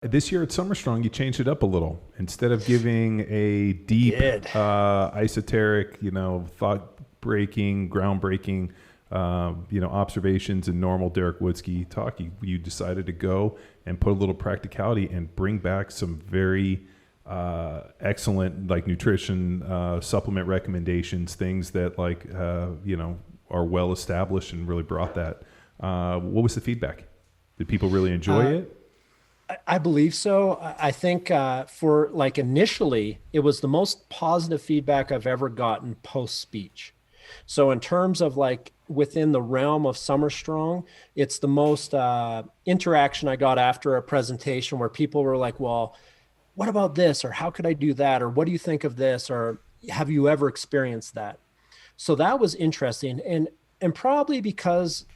This year at Summer Strong, you changed it up a little. Instead of giving a deep, Did. esoteric, thought-breaking, groundbreaking, observations and normal Derek Woodske talk, you decided to go and put a little practicality and bring back some very excellent, like nutrition supplement recommendations, things that are well established and really brought that. What was the feedback? Did people really enjoy it? I believe so. I think for like initially, it was the most positive feedback I've ever gotten post speech. So in terms of like within the realm of Summer Strong, it's the most interaction I got after a presentation where people were like, well, what about this? Or how could I do that? Or what do you think of this? Or have you ever experienced that? So that was interesting. And probably because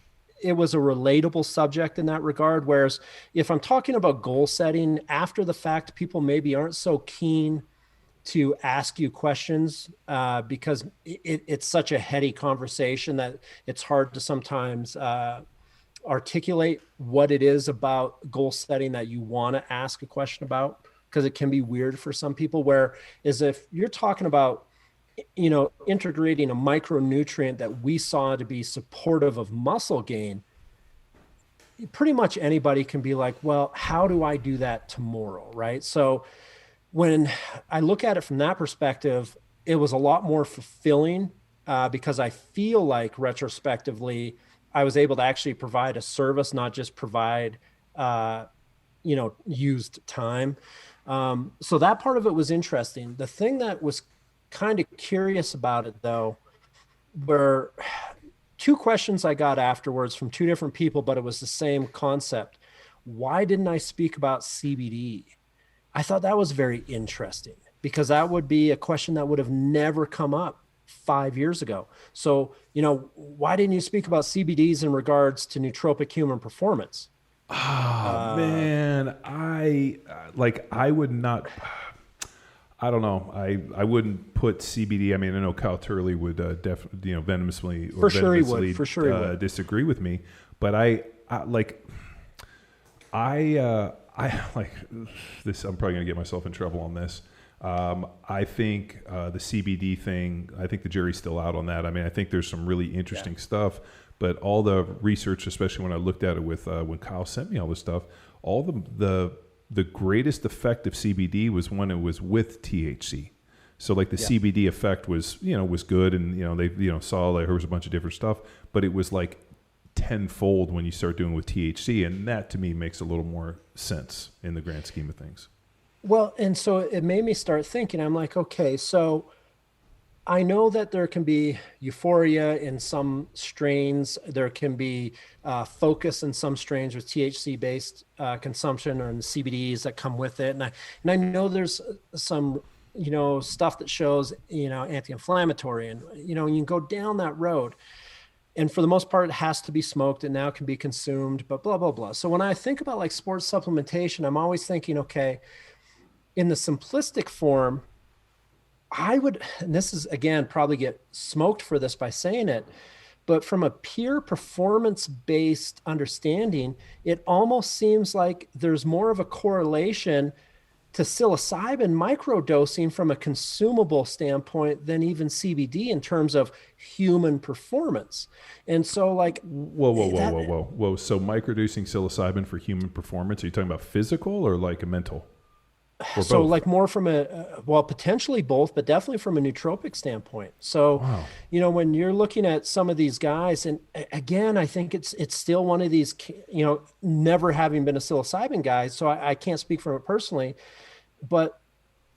it was a relatable subject in that regard. Whereas if I'm talking about goal setting after the fact, people maybe aren't so keen to ask you questions because it's such a heady conversation that it's hard to sometimes articulate what it is about goal setting that you want to ask a question about, because it can be weird for some people. Whereas if you're talking about integrating a micronutrient that we saw to be supportive of muscle gain, pretty much anybody can be like, well, how do I do that tomorrow? Right. So when I look at it from that perspective, it was a lot more fulfilling because I feel like retrospectively, I was able to actually provide a service, not just provide, used time. So that part of it was interesting. The thing that was kind of curious about it though were two questions I got afterwards from two different people, but it was the same concept. Why didn't I speak about CBD? I thought that was very interesting because that would be a question that would have never come up 5 years ago. So, why didn't you speak about CBDs in regards to nootropic human performance? Ah, Uh, man, I would not. I don't know. I wouldn't put CBD. I mean, I know Kyle Turley would venomously or for sure he venomously would. For sure he would. disagree with me, but I like I like this. I'm probably gonna get myself in trouble on this. I think the CBD thing. I think the jury's still out on that. I mean, I think there's some really interesting stuff, but all the research, especially when I looked at it with when Kyle sent me all this stuff, all the greatest effect of CBD was when it was with THC. So like the CBD effect was good, and they saw like there was a bunch of different stuff, but it was like tenfold when you start doing with THC, and that to me makes a little more sense in the grand scheme of things. Well, and so it made me start thinking, I'm like, okay, so I know that there can be euphoria in some strains. There can be focus in some strains with THC based consumption or in the CBDs that come with it. And I know there's some, stuff that shows, anti-inflammatory and, you can go down that road. And for the most part, it has to be smoked and now can be consumed, but blah, blah, blah. So when I think about like sports supplementation, I'm always thinking, okay, in the simplistic form, I would, and this is again, probably get smoked for this by saying it, but from a pure performance based understanding, it almost seems like there's more of a correlation to psilocybin microdosing from a consumable standpoint than even CBD in terms of human performance. And so like Whoa, whoa, whoa, that, whoa, whoa, whoa! So microdosing psilocybin for human performance? Are you talking about physical or like a mental, or so both? like more from well, potentially both, but definitely from a nootropic standpoint. So Wow. when you're looking at some of these guys, and again, I think it's still one of these, never having been a psilocybin guy, so I can't speak from it personally, but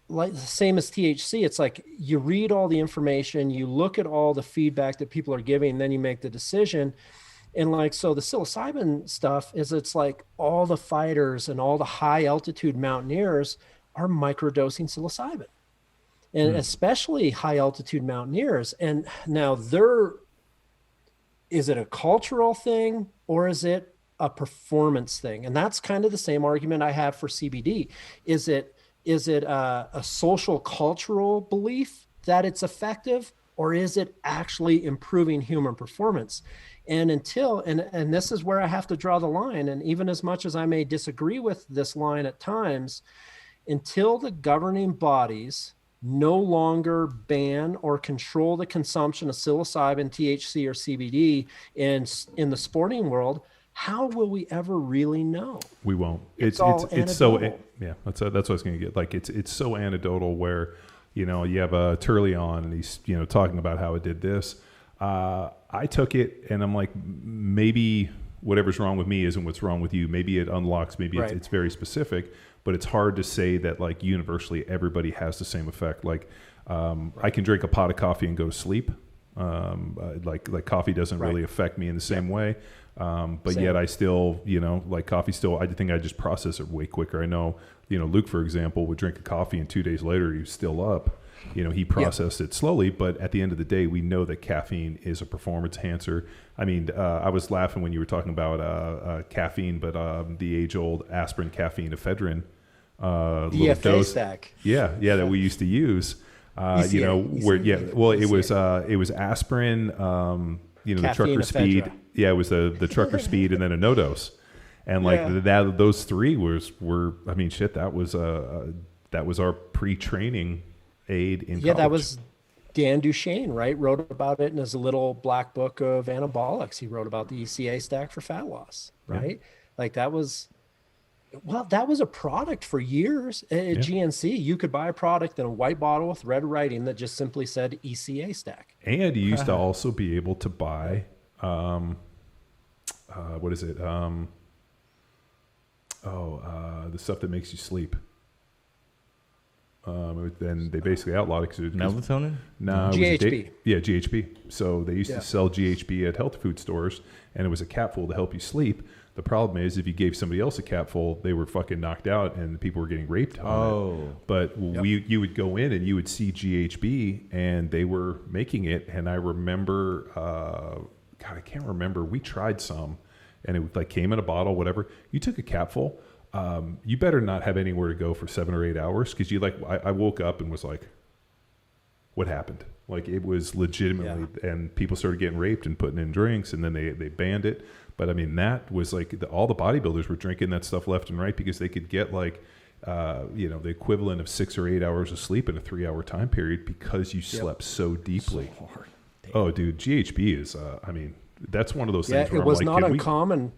like the same as THC, it's like you read all the information, you look at all the feedback that people are giving, and then you make the decision. And like, so the psilocybin stuff is, it's like all the fighters and all the high altitude mountaineers are microdosing psilocybin, and Hmm. especially high altitude mountaineers. And now is it a cultural thing or is it a performance thing? And that's kind of the same argument I have for CBD. Is it a social cultural belief that it's effective, or is it actually improving human performance? And and this is where I have to draw the line. And even as much as I may disagree with this line at times, until the governing bodies no longer ban or control the consumption of psilocybin, THC, or CBD in the sporting world, how will we ever really know? We won't. It's so yeah. That's what I was going to get. Like it's so anecdotal where, you have a Turley on and he's talking about how it did this. I took it and I'm like, maybe whatever's wrong with me isn't what's wrong with you. Maybe it unlocks. Maybe right. it's very specific. But it's hard to say that like universally everybody has the same effect. Like I can drink a pot of coffee and go to sleep. Like coffee doesn't right. really affect me in the same way. But same. Yet I still, like coffee still, I think I just process it way quicker. I know, Luke, for example, would drink a coffee and 2 days later he was still up. He processed it slowly, but at the end of the day, we know that caffeine is a performance enhancer. I mean, I was laughing when you were talking about caffeine, but the age-old aspirin, caffeine, ephedrine DFA stack. Yeah, that we used to use. It was aspirin, the trucker speed. Yeah, it was the trucker speed and then a no dose. And like those three were I mean, shit, that was our pre-training aid in college. That was Dan Duchesne, right? Wrote about it in his little black book of anabolics. He wrote about the ECA stack for fat loss, right? Yeah. Like that was a product for years at GNC. You could buy a product in a white bottle with red writing that just simply said ECA stack. And you used to also be able to buy, what is it? The stuff that makes you sleep. Then they basically outlawed it because it was melatonin. No, GHB. GHB. So they used to sell GHB at health food stores, and it was a capful to help you sleep. The problem is, if you gave somebody else a capful, they were fucking knocked out, and people were getting raped on it. But you would go in and you would see GHB, and they were making it. And I remember, I can't remember. We tried some, and it like came in a bottle, whatever. You took a capful. You better not have anywhere to go for 7 or 8 hours because I woke up and was like, what happened? Like it was legitimately, and people started getting raped and putting in drinks, and then they banned it. But I mean, that was like all the bodybuilders were drinking that stuff left and right because they could get like, the equivalent of 6 or 8 hours of sleep in a 3-hour time period because you slept so deeply. So hard. Oh, dude, GHB is, that's one of those things where it was not uncommon.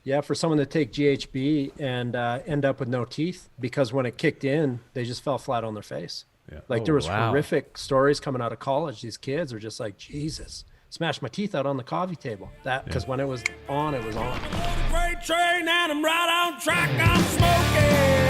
Yeah, for someone to take GHB and end up with no teeth because when it kicked in, they just fell flat on their face. Yeah. Like there was horrific stories coming out of college. These kids are just like, Jesus, smashed my teeth out on the coffee table. Because when it was on, it was on. Freight train and I'm right on track. I'm smoking.